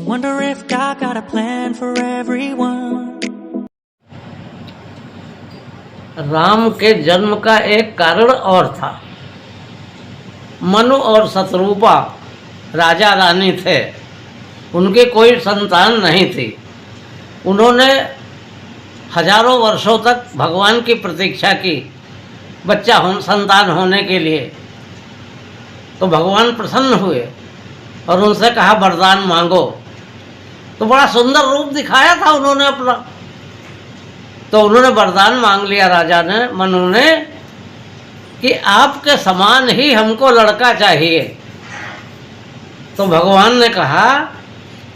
I wonder if God got a plan for everyone. Ram के जन्म का एक कारण और था। मनु और शत्रुपा राजा रानी थे, उनके कोई संतान नहीं थी। उन्होंने हजारों वर्षों तक भगवान की प्रतीक्षा की संतान होने के लिए। तो भगवान प्रसन्न हुए और उनसे कहा वरदान मांगो। तो बड़ा सुंदर रूप दिखाया था उन्होंने अपना। तो उन्होंने वरदान मांग लिया राजा ने, मनु ने, कि आपके समान ही हमको लड़का चाहिए। तो भगवान ने कहा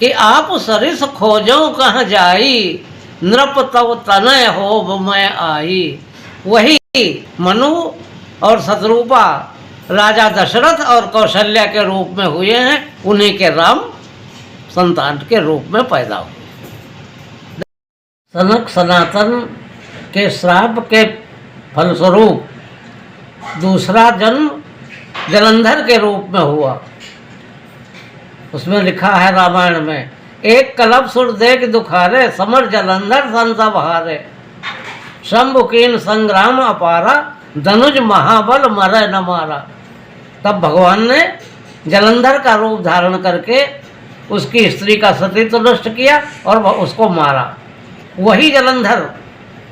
कि आप सरिस खोजो कहाँ जाई, नृप तव तनय हो मैं आई। वही मनु और शत्रुपा राजा दशरथ और कौशल्या के रूप में हुए हैं, उन्हीं के राम संतान के रूप में पैदा हुए। सनक सनातन के श्राप के फलस्वरूप दूसरा जन्म जलंधर के रूप में हुआ। उसमें लिखा है रामायण में, एक कलप सुर देख दुखारे, समर जलंधर संसब हारे, शंभुकीन संग्राम अपारा, धनुज महाबल मरे न मारा। तब भगवान ने जलंधर का रूप धारण करके उसकी स्त्री का सतीत्व नष्ट किया और उसको मारा। वही जलंधर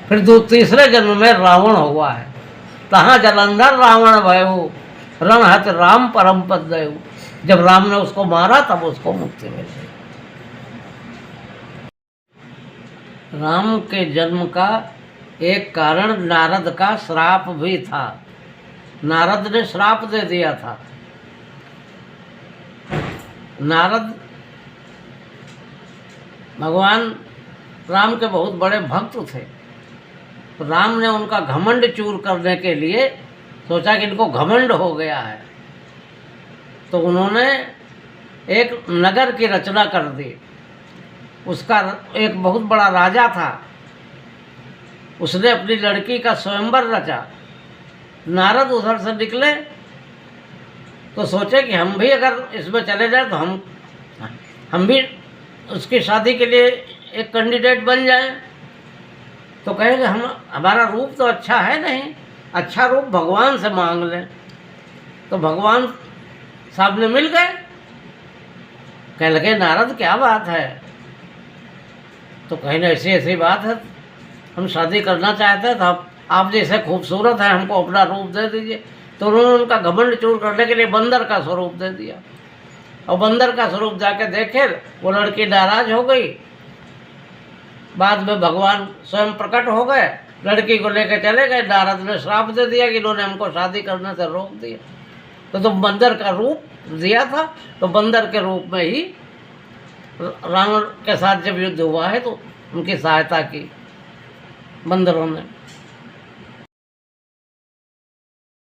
फिर तीसरे जन्म में रावण हुआ है। तहाँ जलंधर रावण भयऊ, रणहत राम परम पद दयऊ। जब राम ने उसको मारा तब उसको मुक्ति मिली। राम के जन्म का एक कारण नारद का श्राप भी था। नारद ने श्राप दे दिया था। नारद भगवान राम के बहुत बड़े भक्त थे। राम ने उनका घमंड चूर करने के लिए सोचा कि इनको घमंड हो गया है, तो उन्होंने एक नगर की रचना कर दी। उसका एक बहुत बड़ा राजा था, उसने अपनी लड़की का स्वयंवर रचा। नारद उधर से निकले तो सोचे कि हम भी अगर इसमें चले जाए तो हम भी उसकी शादी के लिए एक कैंडिडेट बन जाए। तो कहेंगे हमारा रूप तो अच्छा है नहीं, अच्छा रूप भगवान से मांग लें। तो भगवान सामने मिल गए। कहने लगे नारद क्या बात है? तो कहने ऐसी ऐसी बात है, हम शादी करना चाहते हैं, तो आप जैसे खूबसूरत हैं हमको अपना रूप दे दीजिए। तो उन्होंने उनका घमंड चूर करने के लिए बंदर का स्वरूप दे दिया। और बंदर का स्वरूप जाके देखे, वो लड़की नाराज हो गई। बाद में भगवान स्वयं प्रकट हो गए, लड़की को लेकर चले गए। नारद ने श्राप दे दिया कि इन्होंने हमको शादी करने से रोक दिया। तो बंदर का रूप दिया था, तो बंदर के रूप में ही रावण के साथ जब युद्ध हुआ है तो उनकी सहायता की बंदरों ने।